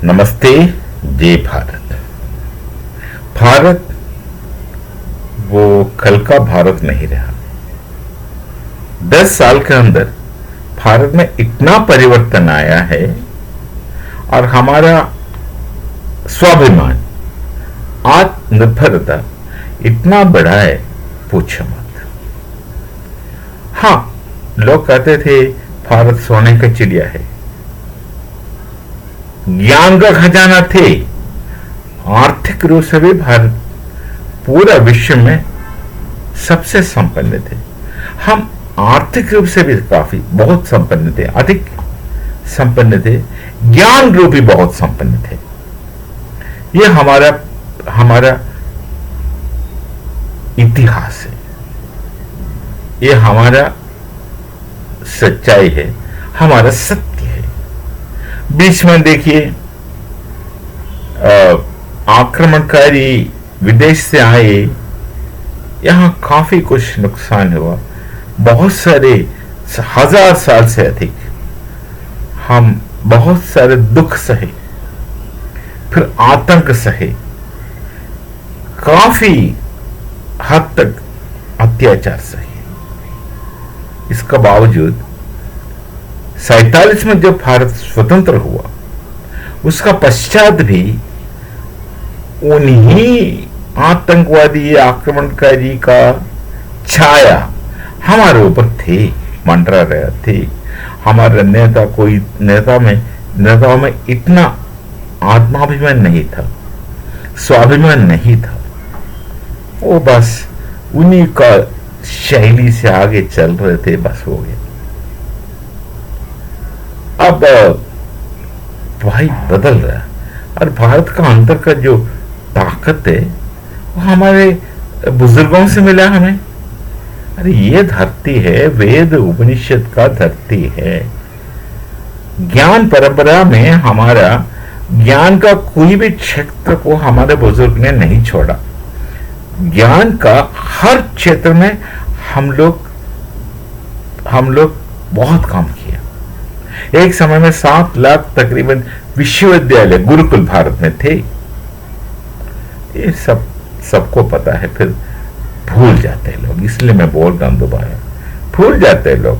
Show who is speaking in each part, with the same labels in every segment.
Speaker 1: नमस्ते। जय भारत। भारत वो कल का भारत नहीं रहा। 10 साल के अंदर भारत में इतना परिवर्तन आया है और हमारा स्वाभिमान, आत्मनिर्भरता इतना बढ़ा है, पूछो मत। हाँ, लोग कहते थे भारत सोने का चिड़िया है, ज्ञान का खजाना थे, आर्थिक रूप से भी भारत पूरा विश्व में सबसे संपन्न थे। हम आर्थिक रूप से भी काफी बहुत संपन्न थे, अधिक संपन्न थे, ज्ञान रूप भी बहुत संपन्न थे। ये हमारा इतिहास है, ये हमारा सच्चाई है, हमारा सत्य है। बीच में देखिए आक्रमणकारी विदेश से आए, यहां काफी कुछ नुकसान हुआ, बहुत सारे 1000 साल से अधिक हम बहुत सारे दुख सहे, फिर आतंक सहे, काफी हद तक अत्याचार सहे। इसका बावजूद 47 में जब भारत स्वतंत्र हुआ, उसका पश्चात भी उन्हीं आतंकवादी आक्रमणकारी का छाया हमारे ऊपर थे, मंडरा रहे थे। हमारे नेताओं में इतना आत्माभिमान नहीं था, स्वाभिमान नहीं था। वो बस उन्हीं का शैली से आगे चल रहे थे, बस हो गया। अब भाई बदल रहा है और भारत का अंदर का जो ताकत है वो हमारे बुजुर्गों से मिला हमें। अरे ये धरती है, वेद उपनिषद का धरती है। ज्ञान परंपरा में हमारा ज्ञान का कोई भी क्षेत्र को हमारे बुजुर्ग ने नहीं छोड़ा। ज्ञान का हर क्षेत्र में हम लोग बहुत काम किया। एक समय में 7 लाख तकरीबन विश्वविद्यालय गुरुकुल भारत में थे। ये सबको पता है, फिर भूल जाते हैं लोग, इसलिए मैं बोल रहा हूं दोबारा। भूल जाते हैं लोग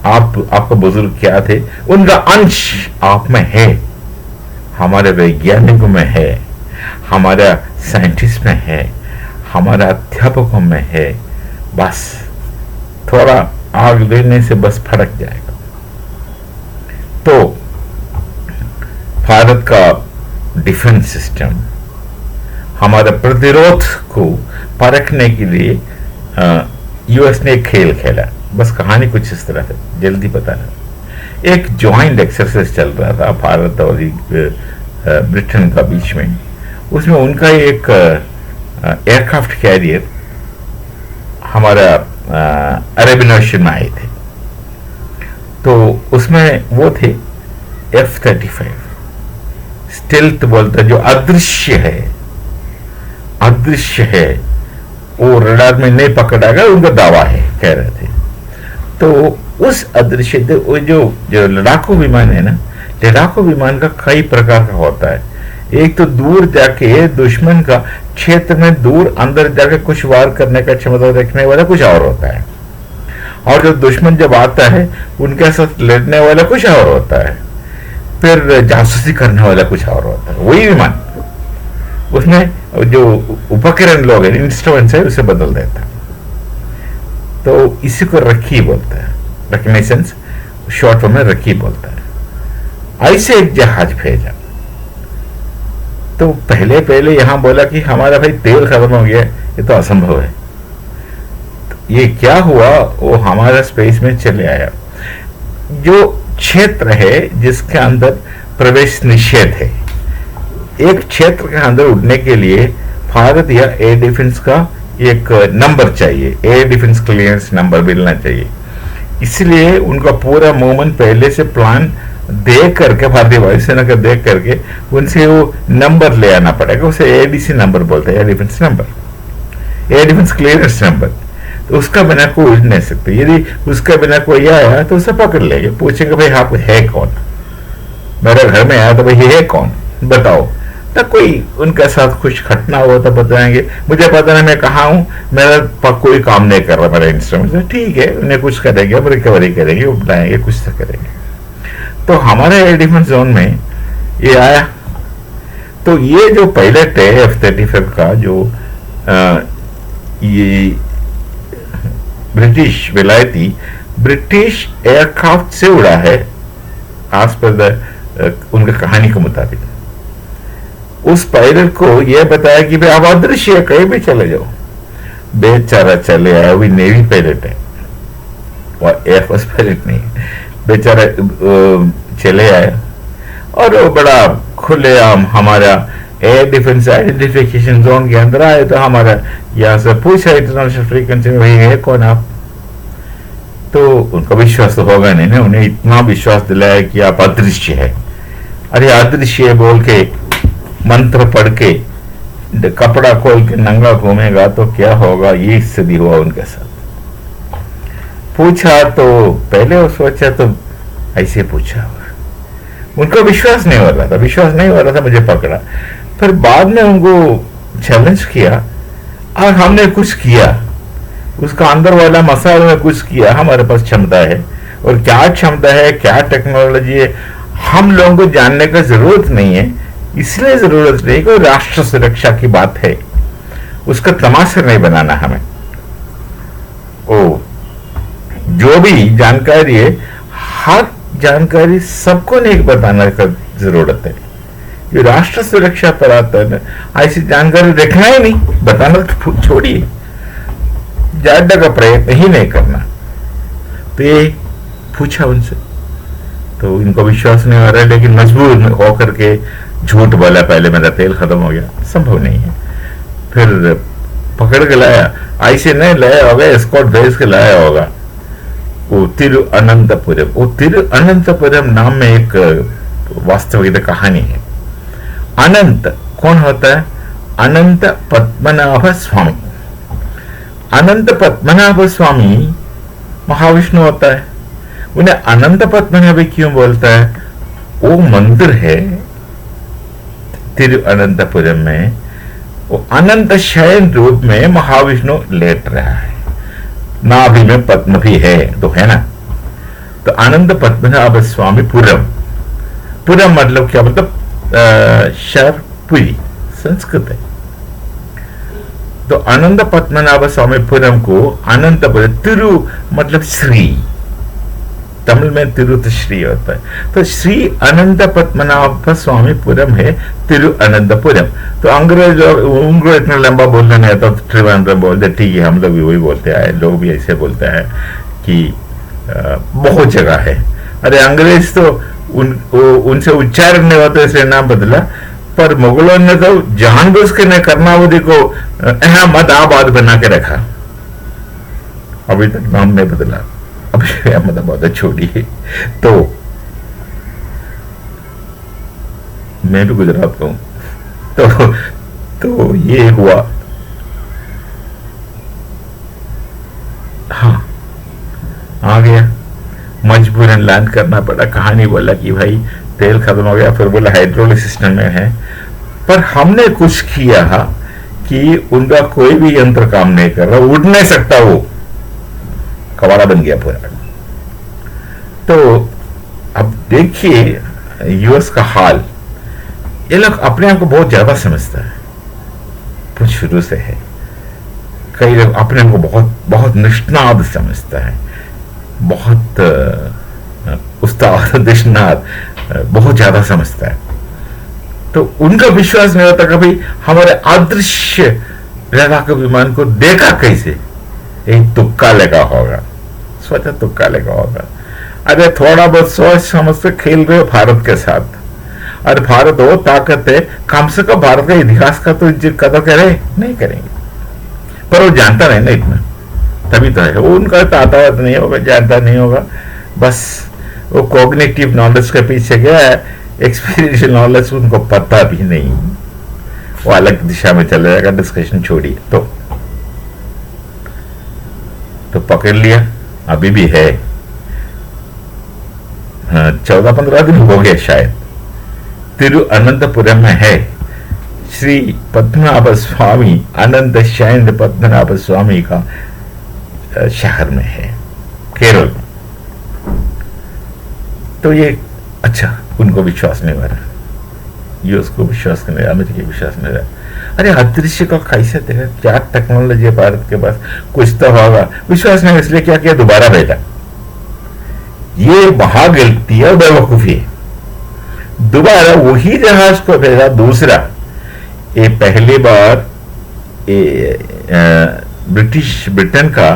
Speaker 1: आपका बुजुर्ग क्या थे, उनका अंश आप में है, हमारे वैज्ञानिकों में है, हमारा साइंटिस्ट में है, हमारा अध्यापकों में है। बस थोड़ा आग लेने से बस फड़क जाएगा। तो भारत का डिफेंस सिस्टम, हमारा प्रतिरोध को परखने के लिए यूएस ने एक खेल खेला। बस कहानी कुछ इस तरह है, जल्दी बता रहा। एक ज्वाइंट एक्सरसाइज चल रहा था भारत और ब्रिटेन का बीच में। उसमें उनका एक एयरक्राफ्ट कैरियर हमारा अरेबियन ओशन में आए थे। तो उसमें वो थे F-35 स्टेल्थ बोलते, जो अदृश्य है, वो रडार में नहीं पकड़ाएगा, उनका दावा है, कह रहे थे। तो उस अदृश्य, वो जो लड़ाकू विमान है ना, लड़ाकू विमान का कई प्रकार का होता है। एक तो दूर जाके दुश्मन का क्षेत्र में दूर अंदर जाके कुछ वार करने का क्षमता रखने वाला कुछ और होता है, और जो दुश्मन जब आता है उनके साथ लड़ने वाला कुछ और होता है, फिर जासूसी करने वाला कुछ और होता है। वही विमान, उसमें जो उपकरण लोग हैं, इंस्ट्रूमेंट्स है, उसे बदल देता है। तो इसी को रखी बोलता है, रिकग्निशंस शॉर्ट फॉर्म में रखी बोलता है। ऐसे एक जहाज भेजा। तो पहले यहां बोला कि हमारा भाई तेल खत्म हो गया, ये तो असंभव है। ये क्या हुआ, वो हमारा स्पेस में चले आया। जो क्षेत्र है जिसके अंदर प्रवेश निषेध है, एक क्षेत्र के अंदर उड़ने के लिए भारत या एयर डिफेंस का एक नंबर चाहिए, एयर डिफेंस क्लियरेंस नंबर मिलना चाहिए। इसलिए उनका पूरा मूवमेंट पहले से प्लान देख करके, भारतीय वायुसेना का देख करके उनसे वो नंबर ले आना पड़ेगा। उसे एडीसी नंबर बोलते हैं, air defence number, air defence clearance number. तो उसका बिना कोई उड़ नहीं सकते। यदि उसका बिना कोई आया तो उसे पकड़ लेंगे, पूछेंगे भाई आप है कौन, मेरे घर में आया तो भाई ये है कौन, बताओ। तो कोई उनके साथ कुछ घटना हुआ तो बताएंगे, मुझे पता नहीं मैं कहाँ हूँ, मेरा कोई काम नहीं कर रहा मेरा इंस्ट्रूमेंट। ठीक है, उन्हें कुछ करेंगे, हम रिकवरी करेंगे, उठाएंगे, कुछ तो करेंगे। तो हमारे एयर डिफेंस जोन में ये आया। तो ये जो पायलट है F-35 का, जो ये ब्रिटिश विलायती ब्रिटिश एयरक्राफ्ट से उड़ा है, आज पर उनका कहानी के मुताबिक। उस पायलट को यह बताया कि भाई आप अदृश्य कहीं भी चले जाओ। बेचारा चले आया, वो नेवी पायलट है और एयरफोर्स पायलट नहीं, बेचारा चले आया और वो बड़ा खुलेआम हमारा एयर डिफेंस आइडेंटिफिकेशन जोन के अंदर आए। तो हमारा यहाँ से पूछा इंटरनेशनल फ्रीक्वेंसी में, भाई है कौन आप? तो उनका विश्वास तो होगा नहीं ना, उन्हें इतना विश्वास दिलाया कि आप अदृश्य है। अरे अदृश्य बोल के मंत्र पढ़ के कपड़ा खोल के नंगा घूमेगा तो क्या होगा, ये स्थिति हुआ उनके साथ। पूछा तो पहले वो सोचा तो ऐसे पूछा, उनको विश्वास नहीं हो रहा था, मुझे पकड़ा। फिर बाद में उनको चैलेंज किया और हमने कुछ किया, उसका अंदर वाला मसाला में कुछ किया। हमारे पास क्षमता है, और क्या क्षमता है, क्या टेक्नोलॉजी है, हम लोगों को जानने का जरूरत नहीं है। इसलिए जरूरत नहीं कि राष्ट्र सुरक्षा की बात है, उसका तमाशा नहीं बनाना हमें। ओ जो भी जानकारी है, हर जानकारी सबको नहीं बताने का जरूरत है। जो राष्ट्र सुरक्षा पर आता है ना, ऐसी जानकारी रखना ही नहीं, बताना तो छोड़िए, जानने का प्रयत्न ही नहीं करना। तो ये पूछा उनसे, तो इनको विश्वास नहीं हो रहा है, लेकिन मजबूर होकर के झूठ बोला, पहले मेरा तेल खत्म हो गया, संभव नहीं है। फिर पकड़ के लाया, ऐसे नहीं लाया होगा, एस्कॉर्ट भेज के लाया होगा वो तिरुअनंतपुरम। वो तिरुअनंतपुरम नाम में एक वास्तविक कहानी है। अनंत कौन होता है? अनंत पद्मनाभ स्वामी। अनंत पद्मनाभ स्वामी महाविष्णु होता है। उन्हें अनंत पद्मनाभ क्यों बोलता है? वो मंदिर है तिरुअनंतपुरम में, वो अनंत शयन रूप में महाविष्णु लेट रहा है, नाभि में पद्म भी है, तो है ना। तो अनंत पद्मनाभ स्वामी पुरम, पुरम मतलब क्या, मतलब शहरपुरी संस्कृत है। तो अनंत पद्मनाभ स्वामी पुरम को अनंतपुरम, तिरु मतलब श्री, तमिल में तिरु तो श्री होता है। तो श्री अनंत पद्मनाभ स्वामी पुरम है तिरुअनंतपुरम। तो अंग्रेज उनको इतना लंबा बोलना नहीं आता, तो त्रिवेंद्रम बोलते, ठीक है, हम लोग भी वही बोलते हैं, लोग भी ऐसे बोलते हैं कि बहुत जगह है। अरे अंग्रेज तो उनसे उच्चारण नहीं होता, इसलिए नाम बदला। पर मुगलों ने तो जानबूझ के न कर्नावती को अहमदाबाद बना के रखा, अभी तक नाम नहीं बदला, अभी अहमदाबाद छोड़िए। तो मैं भी गुजरात का हूं। तो ये हुआ। हाँ, आ गया, मजबूरन लैंड करना पड़ा। कहानी बोला कि भाई तेल खत्म हो गया, फिर बोला हाइड्रोलिक सिस्टम में है। पर हमने कुछ किया कि उनका कोई भी यंत्र काम नहीं कर रहा, उड़ नहीं सकता, वो कबाड़ा बन गया पूरा। तो अब देखिए यूएस का हाल, ये लोग अपने आप को बहुत ज्यादा समझता है, कुछ शुरू से है। कई लोग अपने आप को बहुत बहुत निष्णात समझता है, बहुत उस्ताद निष्णात, बहुत ज्यादा समझता है। तो उनका विश्वास नहीं होता कभी हमारे अदृश्य लड़ाकू विमान को देखा कैसे, एक तुक्का लगा होगा, सोचा तुक्का लगा होगा। अरे थोड़ा बहुत सोच समझ से खेल रहे हो भारत के साथ, और भारत वो ताकत है, कम से कम भारत का इतिहास का तो इज्जत कदर करे, नहीं करेंगे। पर वो जानता नहीं ना इतना, तभी तो है वो, उनका तो आता नहीं होगा, जानता नहीं होगा, बस वो कॉग्निटिव नॉलेज के पीछे गया है, एक्सपीरियंशियल नॉलेज उनको पता भी नहीं, वो अलग दिशा में चला जाएगा। डिस्कशन छोड़िए। तो पकड़ लिया, अभी भी है, 14-15 दिन हो गए शायद। तिरुअनंतपुरम में है, श्री पद्मनाभ स्वामी, अनंत शयन पद्मनाभ स्वामी का शहर में है, केरल में। तो ये अच्छा, उनको विश्वास नहीं हो रहा, यूएस को विश्वास नहीं रहा, अमेरिका को विश्वास नहीं रहा। अरे अदृश्य का कैसे देखा, क्या टेक्नोलॉजी है भारत के पास, कुछ तो होगा। विश्वास नहीं, इसलिए क्या किया, दोबारा भेजा। ये महागलती है, बेवकूफी है। दोबारा वही जहाज को भेजा, दूसरा। ये पहली बार ब्रिटेन का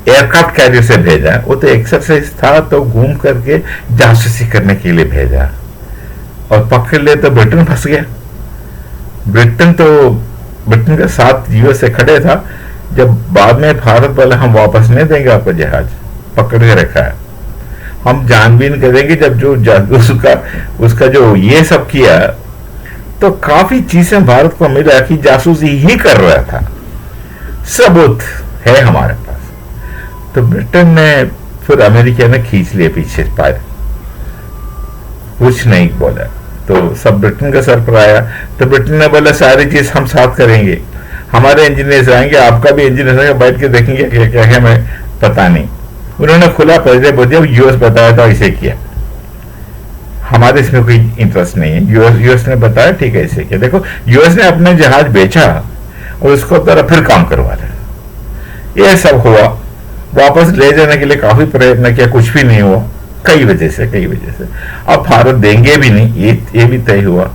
Speaker 1: एयरक्राफ्ट कैरियर से भेजा, वो तो एक्सरसाइज था, तो घूम करके जासूसी करने के लिए भेजा, और पकड़ ले तो ब्रिटेन फंस गया। ब्रिटेन के साथ यूएस से खड़े था, जब बाद में भारत बोला हम वापस नहीं देंगे आपको जहाज, पकड़ के रखा है, हम जानबीन करेंगे। जब जो उसका जो ये सब किया, तो काफी चीजें भारत को मिला कि जासूसी ही कर रहा था, सबूत है हमारे पास। तो ब्रिटेन ने, फिर अमेरिका ने खींच लिया पीछे पैर, कुछ नहीं बोला, तो सब ब्रिटेन का सर पर आया। तो ब्रिटेन ने बोला सारी चीज हम साथ करेंगे, हमारे इंजीनियर्स आएंगे, आपका भी इंजीनियर आएगा, बैठ के देखेंगे क्या क्या है, मैं पता नहीं। उन्होंने खुला परिचय बोल दिया, यूएस बताया था ऐसे किया, हमारे इसमें कोई इंटरेस्ट नहीं है। यूएस ने बताया ठीक है ऐसे किया। देखो यूएस ने अपने जहाज बेचा और उसको तरह फिर काम करवा रहे, ये सब हुआ। वापस ले जाने के लिए काफी प्रयत्न किया, कुछ भी नहीं हुआ, कई वजह से। अब भारत देंगे भी नहीं, ये भी तय हुआ।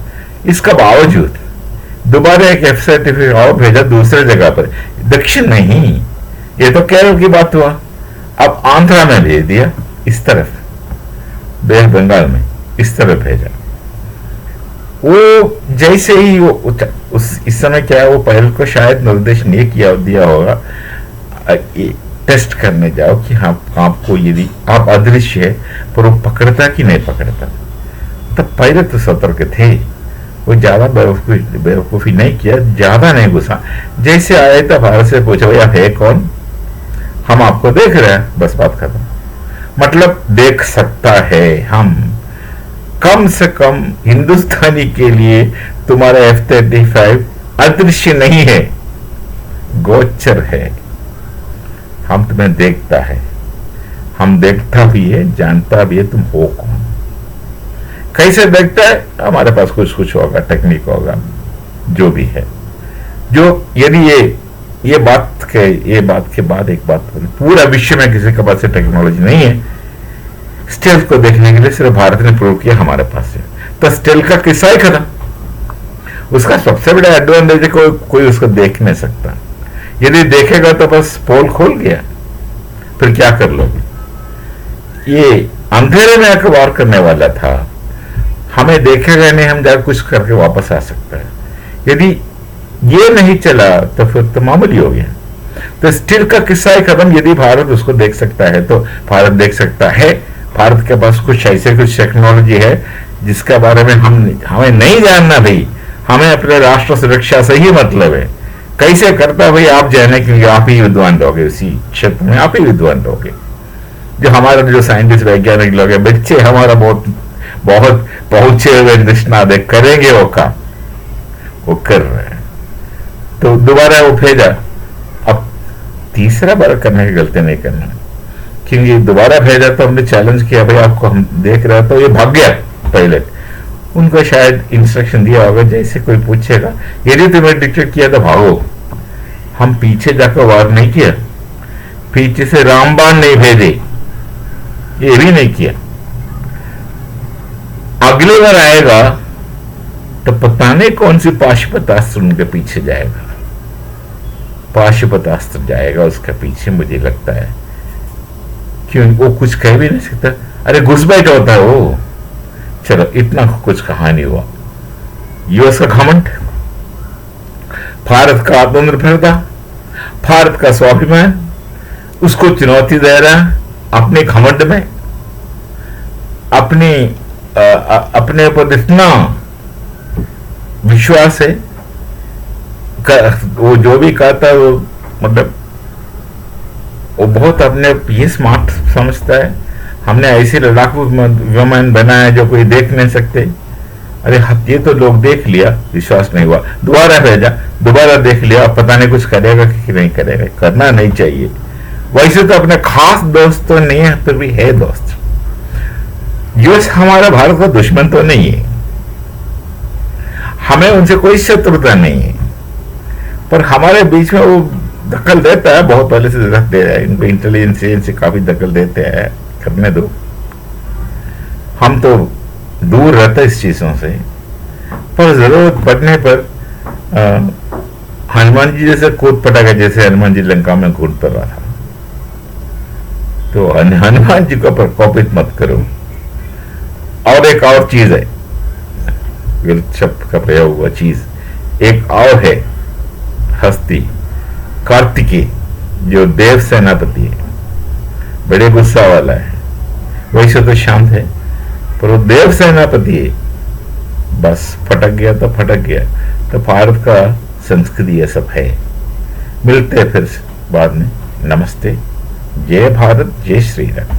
Speaker 1: इसका बावजूद दोबारा एक एफ सर्टिफिकेट और भेजा दूसरे जगह पर, दक्षिण नहीं, ये तो केरल की बात हुआ, अब आंध्रा में भेज दिया, इस तरफ बंगाल में इस तरफ भेजा। वो जैसे ही वो इस समय क्या है, वो पहल को शायद निर्देश नहीं दिया होगा, टेस्ट करने जाओ कि हाँ आपको यदि आप अदृश्य है पर वो पकड़ता कि नहीं पकड़ता। तब पहले तो सतर्क थे, वो ज्यादा बेवकूफी नहीं किया, ज्यादा नहीं घुसा। जैसे आए तो भारत से पूछा भैया है कौन, हम आपको देख रहे हैं, बस बात खत्म। मतलब देख सकता है, हम कम से कम हिंदुस्तानी के लिए तुम्हारा F-35 अदृश्य नहीं है, गोचर है, हम तुम्हें देखता है, हम देखता भी है, जानता भी है तुम हो कौन। कैसे देखता है, हमारे पास कुछ होगा, टेक्निक होगा, जो भी है। जो यदि ये बात के बाद एक बात, पूरा विश्व में किसी के पास कोटेक्नोलॉजी नहीं है स्टेल्थ को देखने के लिए, सिर्फ भारत ने प्रूव किया हमारे पास है। तो स्टेल्थ का किस्सा ही खत्म। उसका सबसे बड़ा एडवांटेज है कोई उसको देख नहीं सकता, यदि देखेगा तो बस पोल खोल गया, फिर क्या कर लोगे। ये अंधेरे में आकर वार करने वाला था, हमें देखेगा नहीं, हम जाकर कुछ करके वापस आ सकता है। यदि ये नहीं चला तो फिर तो मामूली हो गया। तो स्टील का किस्सा ही खत्म। यदि भारत उसको देख सकता है तो भारत देख सकता है, भारत के पास कुछ टेक्नोलॉजी है जिसके बारे में हमें नहीं जानना भाई, हमें अपने राष्ट्र सुरक्षा से ही मतलब है। कैसे करता है भाई, आप जाने के लिए आप ही विद्वान रहोगे, उसी क्षेत्र में आप ही विद्वान रहोगे। जो हमारा जो साइंटिस्ट वैज्ञानिक लोग हैं, बच्चे हमारा बहुत पहुंचे हुए निष्णात करेंगे वो काम, वो कर रहे हैं। तो दोबारा वो भेजा, अब तीसरा बार करने की गलती नहीं करना, क्योंकि दोबारा भेजा तो हमने चैलेंज किया भाई आपको हम देख रहे, तो ये भाग गया पहले। उनको शायद इंस्ट्रक्शन दिया होगा, जैसे कोई पूछेगा यदि तुम्हें डिटेक्ट किया तो भागो। हम पीछे जाकर वार नहीं किया, पीछे से रामबाण नहीं भेजे, ये भी नहीं किया। अगली बार आएगा तो पता नहीं कौन सी पाशुपतास्त्र उनके पीछे जाएगा, पाशुपतास्त्र जाएगा उसके पीछे, मुझे लगता है, क्यों वो कुछ कह भी नहीं सकता। अरे घुसपैठ होता है वो। चलो इतना कुछ कहानी हुआ। यूएस का घमंड, भारत का आत्मनिर्भरता, भारत का स्वाभिमान, उसको चुनौती दे रहा अपने घमंड में, अपने ऊपर इतना विश्वास है, वो जो भी कहता है वो मतलब वो बहुत अपने ये स्मार्ट समझता है। हमने ऐसे लड़ाकू विमान बनाया जो कोई देख नहीं सकते, अरे ये तो लोग देख लिया, विश्वास नहीं हुआ, दोबारा भेजा, दोबारा देख लिया, पता नहीं कुछ करेगा कि नहीं करेगा, करना नहीं चाहिए। वैसे तो अपने खास दोस्त तो नहीं है, फिर भी है दोस्त। यूएस हमारा भारत का दुश्मन तो नहीं है, हमें उनसे कोई शत्रुता नहीं है, पर हमारे बीच में वो दखल देता है, बहुत पहले से रख दे रहा है, इनको इंटेलिजेंस से काफी दखल देते हैं, करने दो। हम तो दूर रहते इस चीजों से, पर जरूरत पड़ने पर हनुमान जी जैसे कूद पटाखा, जैसे हनुमान जी लंका में कूद पड़ा था, तो हनुमान जी को प्रकोपित मत करो। और एक और चीज है, गलत शब्द का प्रयोग हुआ, चीज एक और है, हस्ती कार्तिकेय, जो देव सेनापति है, बड़े गुस्सा वाला है, वैसे तो शांत है, पर वो देव सेनापति है, बस फटक गया तो फटक गया। तो भारत का संस्कृति ये सब है। मिलते हैं फिर बाद में। नमस्ते, जय भारत, जय श्री राम।